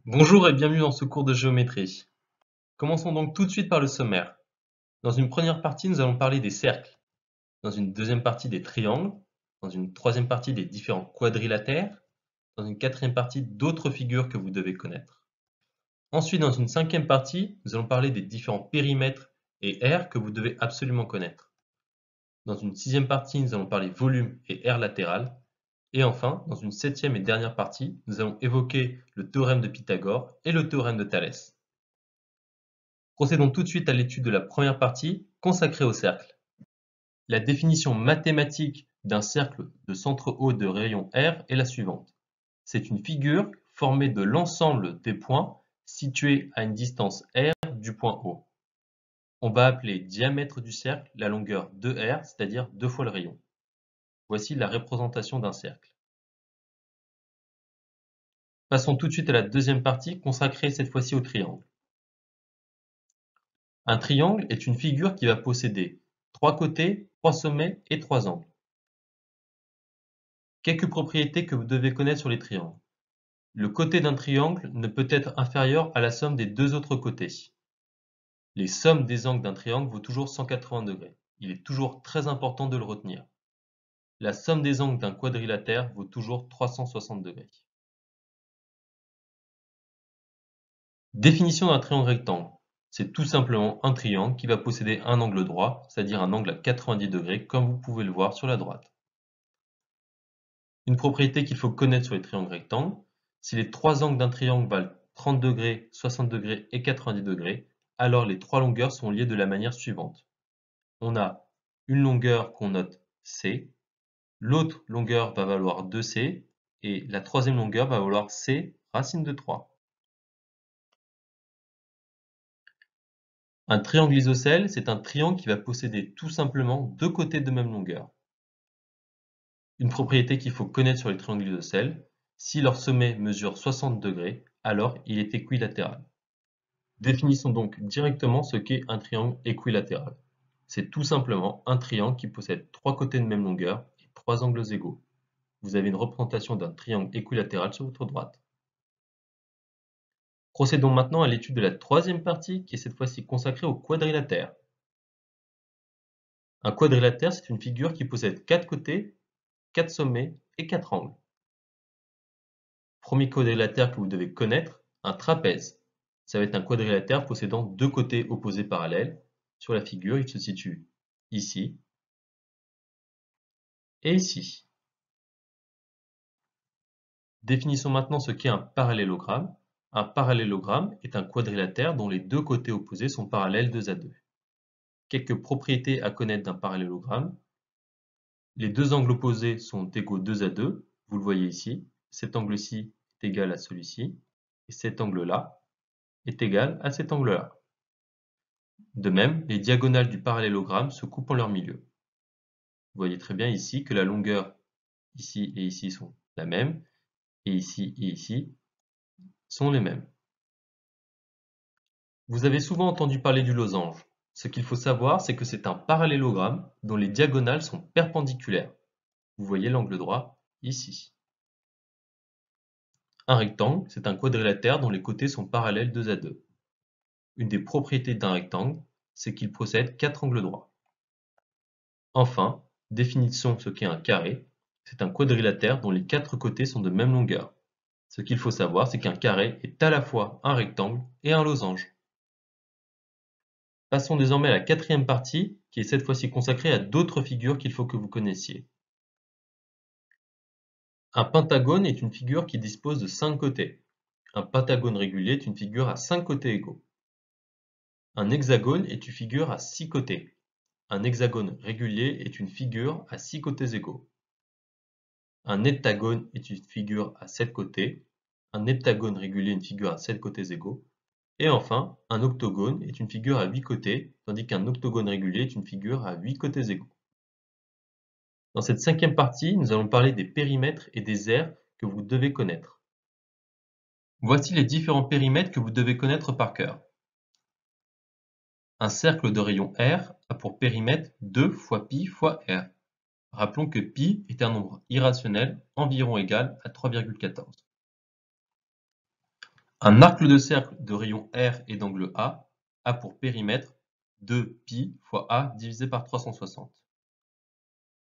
Bonjour et bienvenue dans ce cours de géométrie. Commençons donc tout de suite par le sommaire. Dans une première partie, nous allons parler des cercles. Dans une deuxième partie, des triangles. Dans une troisième partie, des différents quadrilatères. Dans une quatrième partie, d'autres figures que vous devez connaître. Ensuite, dans une cinquième partie, nous allons parler des différents périmètres et aires que vous devez absolument connaître. Dans une sixième partie, nous allons parler volume et aire latérale. Et enfin, dans une septième et dernière partie, nous allons évoquer le théorème de Pythagore et le théorème de Thalès. Procédons tout de suite à l'étude de la première partie consacrée au cercle. La définition mathématique d'un cercle de centre O de rayon R est la suivante. C'est une figure formée de l'ensemble des points situés à une distance R du point O. On va appeler diamètre du cercle la longueur 2R, c'est-à-dire 2 fois le rayon. Voici la représentation d'un cercle. Passons tout de suite à la deuxième partie consacrée cette fois-ci au triangle. Un triangle est une figure qui va posséder 3 côtés, 3 sommets et 3 angles. Quelques propriétés que vous devez connaître sur les triangles. Le côté d'un triangle ne peut être inférieur à la somme des deux autres côtés. Les sommes des angles d'un triangle vaut toujours 180 degrés. Il est toujours très important de le retenir. La somme des angles d'un quadrilatère vaut toujours 360 degrés. Définition d'un triangle rectangle. C'est tout simplement un triangle qui va posséder un angle droit, c'est-à-dire un angle à 90 degrés, comme vous pouvez le voir sur la droite. Une propriété qu'il faut connaître sur les triangles rectangles, si les trois angles d'un triangle valent 30 degrés, 60 degrés et 90 degrés, alors les trois longueurs sont liées de la manière suivante. On a une longueur qu'on note C, l'autre longueur va valoir 2C, et la troisième longueur va valoir C racine de 3. Un triangle isocèle, c'est un triangle qui va posséder tout simplement deux côtés de même longueur. Une propriété qu'il faut connaître sur les triangles isocèles, si leur sommet mesure 60 degrés, alors il est équilatéral. Définissons donc directement ce qu'est un triangle équilatéral. C'est tout simplement un triangle qui possède trois côtés de même longueur et trois angles égaux. Vous avez une représentation d'un triangle équilatéral sur votre droite. Procédons maintenant à l'étude de la troisième partie qui est cette fois-ci consacrée au quadrilatère. Un quadrilatère, c'est une figure qui possède quatre côtés, quatre sommets et quatre angles. Premier quadrilatère que vous devez connaître, un trapèze. Ça va être un quadrilatère possédant deux côtés opposés parallèles. Sur la figure, il se situe ici et ici. Définissons maintenant ce qu'est un parallélogramme. Un parallélogramme est un quadrilatère dont les deux côtés opposés sont parallèles 2 à 2. Quelques propriétés à connaître d'un parallélogramme. Les deux angles opposés sont égaux 2 à 2. Vous le voyez ici. Cet angle-ci est égal à celui-ci. Et cet angle-là est égal à cet angle-là. De même, les diagonales du parallélogramme se coupent en leur milieu. Vous voyez très bien ici que la longueur ici et ici sont la même, et ici sont les mêmes. Vous avez souvent entendu parler du losange. Ce qu'il faut savoir, c'est que c'est un parallélogramme dont les diagonales sont perpendiculaires. Vous voyez l'angle droit ici. Un rectangle, c'est un quadrilatère dont les côtés sont parallèles 2 à 2. Une des propriétés d'un rectangle, c'est qu'il possède 4 angles droits. Enfin, définissons ce qu'est un carré. C'est un quadrilatère dont les 4 côtés sont de même longueur. Ce qu'il faut savoir, c'est qu'un carré est à la fois un rectangle et un losange. Passons désormais à la quatrième partie, qui est cette fois-ci consacrée à d'autres figures qu'il faut que vous connaissiez. Un pentagone est une figure qui dispose de 5 côtés. Un pentagone régulier est une figure à 5 côtés égaux. Un hexagone est une figure à 6 côtés. Un hexagone régulier est une figure à 6 côtés égaux. Un heptagone est une figure à 7 côtés. Un heptagone régulier est une figure à 7 côtés égaux. Et enfin, un octogone est une figure à 8 côtés, tandis qu'un octogone régulier est une figure à 8 côtés égaux. Dans cette cinquième partie, nous allons parler des périmètres et des aires que vous devez connaître. Voici les différents périmètres que vous devez connaître par cœur. Un cercle de rayon R a pour périmètre 2 fois pi fois R. Rappelons que pi est un nombre irrationnel environ égal à 3,14. Un arc de cercle de rayon R et d'angle A pour périmètre 2π fois A divisé par 360.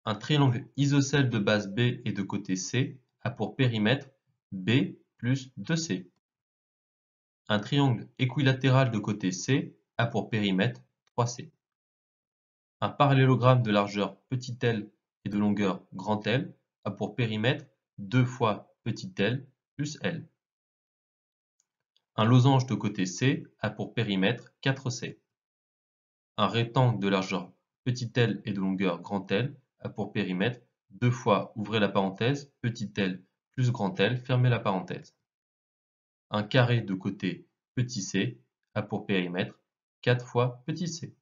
Un triangle isocèle de base B et de côté C a pour périmètre B plus 2C. Un triangle équilatéral de côté C a pour périmètre 3C. Un parallélogramme de largeur petit l et de longueur grand L a pour périmètre 2 fois petit l plus L. Un losange de côté C a pour périmètre 4C. Un rectangle de largeur petit l et de longueur grand L a pour périmètre 2 fois, ouvrez la parenthèse, petit l plus grand L, fermez la parenthèse. Un carré de côté petit c a pour périmètre 4 fois petit c.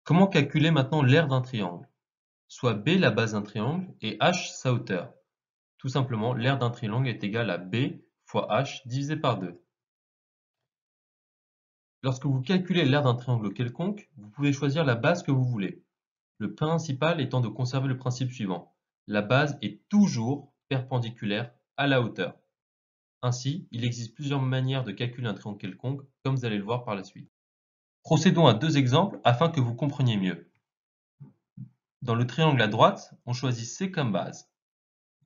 Comment calculer maintenant l'aire d'un triangle? Soit B la base d'un triangle et H sa hauteur. Tout simplement, l'aire d'un triangle est égale à B fois H divisé par 2. Lorsque vous calculez l'aire d'un triangle quelconque, vous pouvez choisir la base que vous voulez. Le principal étant de conserver le principe suivant. La base est toujours perpendiculaire à la hauteur. Ainsi, il existe plusieurs manières de calculer un triangle quelconque, comme vous allez le voir par la suite. Procédons à 2 exemples afin que vous compreniez mieux. Dans le triangle à droite, on choisit C comme base.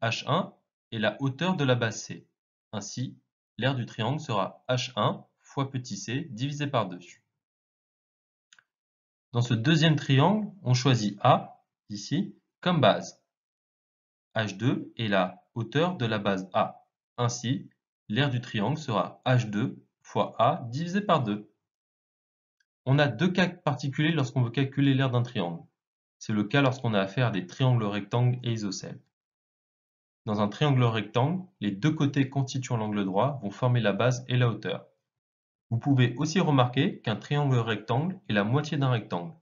H1 est la hauteur de la base C. Ainsi, l'aire du triangle sera H1 fois petit c divisé par 2. Dans ce deuxième triangle, on choisit A, ici, comme base. H2 est la hauteur de la base A. Ainsi, l'aire du triangle sera H2 fois A divisé par 2. On a deux cas particuliers lorsqu'on veut calculer l'aire d'un triangle. C'est le cas lorsqu'on a affaire à des triangles rectangles et isocèles. Dans un triangle rectangle, les deux côtés constituant l'angle droit vont former la base et la hauteur. Vous pouvez aussi remarquer qu'un triangle rectangle est la moitié d'un rectangle,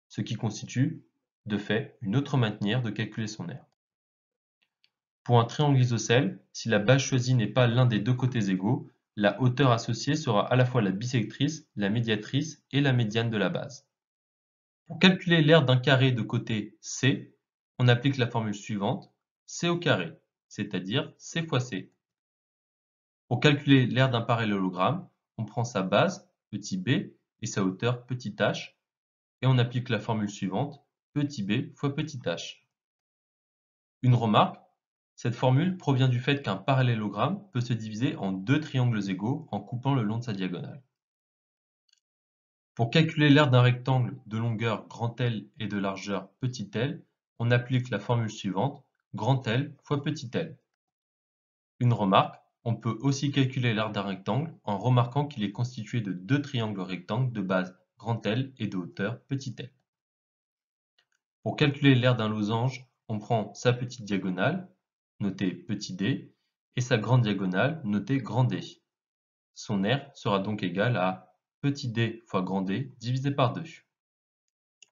ce qui constitue, de fait, une autre manière de calculer son aire. Pour un triangle isocèle, si la base choisie n'est pas l'un des deux côtés égaux, la hauteur associée sera à la fois la bisectrice, la médiatrice et la médiane de la base. Pour calculer l'aire d'un carré de côté C, on applique la formule suivante, C au carré, c'est-à-dire C fois C. Pour calculer l'aire d'un parallélogramme, on prend sa base, petit b, et sa hauteur, petit h, et on applique la formule suivante, petit b fois petit h. Une remarque, cette formule provient du fait qu'un parallélogramme peut se diviser en deux triangles égaux en coupant le long de sa diagonale. Pour calculer l'aire d'un rectangle de longueur grand L et de largeur petit l, on applique la formule suivante, grand L fois petit l. Une remarque, on peut aussi calculer l'aire d'un rectangle en remarquant qu'il est constitué de deux triangles rectangles de base grand L et de hauteur petit l. Pour calculer l'aire d'un losange, on prend sa petite diagonale, notée petit d, et sa grande diagonale, notée grand D. Son aire sera donc égale à petit d fois grand D divisé par 2.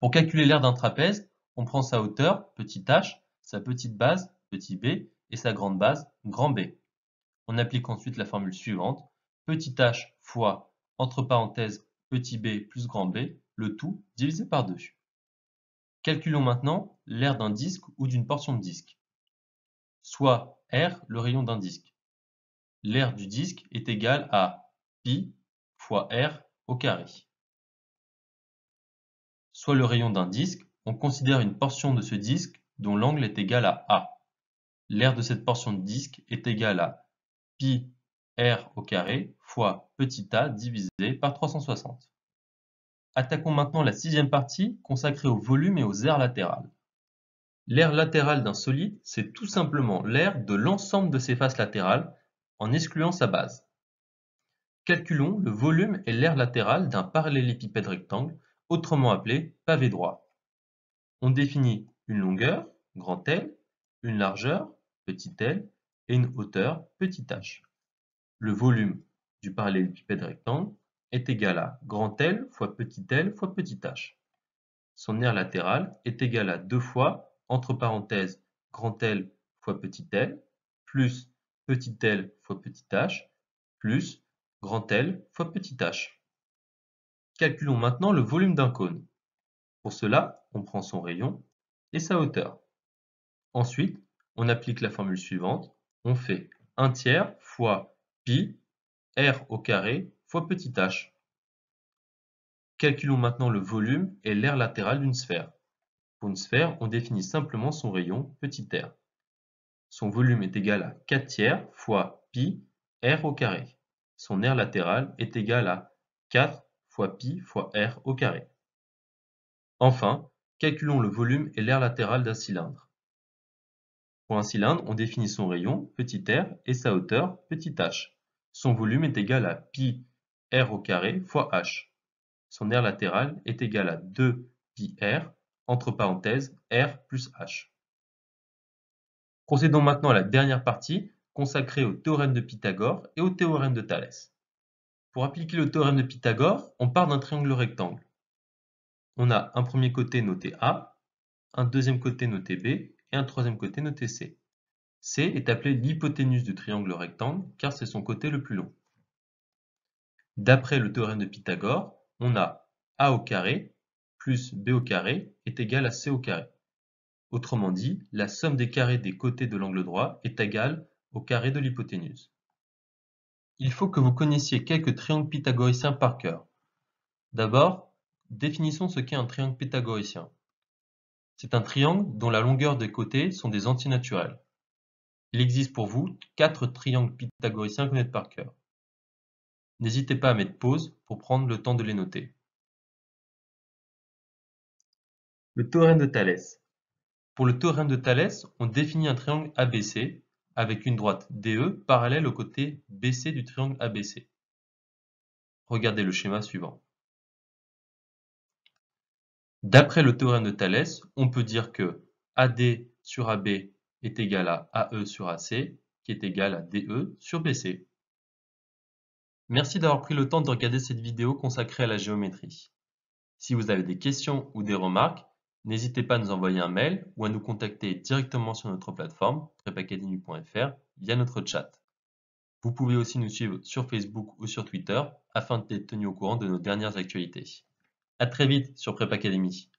Pour calculer l'aire d'un trapèze, on prend sa hauteur, petit h, sa petite base, petit b, et sa grande base, grand B. On applique ensuite la formule suivante, petit h fois, entre parenthèses, petit b plus grand B, le tout divisé par 2. Calculons maintenant l'aire d'un disque ou d'une portion de disque. Soit R, le rayon d'un disque. L'aire du disque est égale à pi fois R au carré. Soit le rayon d'un disque, on considère une portion de ce disque dont l'angle est égal à A. L'aire de cette portion de disque est égale à pi R au carré fois petit a divisé par 360. Attaquons maintenant la sixième partie consacrée au volume et aux aires latérales. L'aire latérale d'un solide, c'est tout simplement l'aire de l'ensemble de ses faces latérales en excluant sa base. Calculons le volume et l'aire latérale d'un parallélépipède rectangle, autrement appelé pavé droit. On définit une longueur, grand L, une largeur, petit l, et une hauteur, petit h. Le volume du parallélépipède rectangle est égal à grand L fois petit h. Son aire latérale est égale à 2 fois, entre parenthèses, grand L fois petit l, plus petit l fois petit h, plus grand L fois petit h. Calculons maintenant le volume d'un cône. Pour cela, on prend son rayon et sa hauteur. Ensuite, on applique la formule suivante, on fait 1 tiers fois pi r au carré fois petit h. Calculons maintenant le volume et l'aire latéral d'une sphère. Pour une sphère, on définit simplement son rayon petit r. Son volume est égal à 4 tiers fois pi r au carré. Son aire latérale est égale à 4 fois pi fois r au carré. Enfin, calculons le volume et l'aire latérale d'un cylindre. Pour un cylindre, on définit son rayon petit r et sa hauteur petit h. Son volume est égal à pi r au carré fois h. Son aire latérale est égale à 2 pi r, entre parenthèses, r plus h. Procédons maintenant à la dernière partie, consacrée au théorème de Pythagore et au théorème de Thalès. Pour appliquer le théorème de Pythagore, on part d'un triangle rectangle. On a un premier côté noté A, un deuxième côté noté B et un troisième côté noté C. C est appelé l'hypoténuse du triangle rectangle car c'est son côté le plus long. D'après le théorème de Pythagore, on a A au carré plus B au carré est égal à C au carré. Autrement dit, la somme des carrés des côtés de l'angle droit est égale au carré de l'hypoténuse. Il faut que vous connaissiez quelques triangles pythagoriciens par cœur. D'abord, définissons ce qu'est un triangle pythagoricien. C'est un triangle dont la longueur des côtés sont des antinaturels. Il existe pour vous 4 triangles pythagoriciens à connaître par cœur. N'hésitez pas à mettre pause pour prendre le temps de les noter. Le théorème de Thalès. Pour le théorème de Thalès, on définit un triangle ABC avec une droite DE parallèle au côté BC du triangle ABC. Regardez le schéma suivant. D'après le théorème de Thalès, on peut dire que AD sur AB est égal à AE sur AC, qui est égal à DE sur BC. Merci d'avoir pris le temps de regarder cette vidéo consacrée à la géométrie. Si vous avez des questions ou des remarques, n'hésitez pas à nous envoyer un mail ou à nous contacter directement sur notre plateforme prepacademy.fr via notre chat. Vous pouvez aussi nous suivre sur Facebook ou sur Twitter afin d'être tenu au courant de nos dernières actualités. À très vite sur Prep Academy.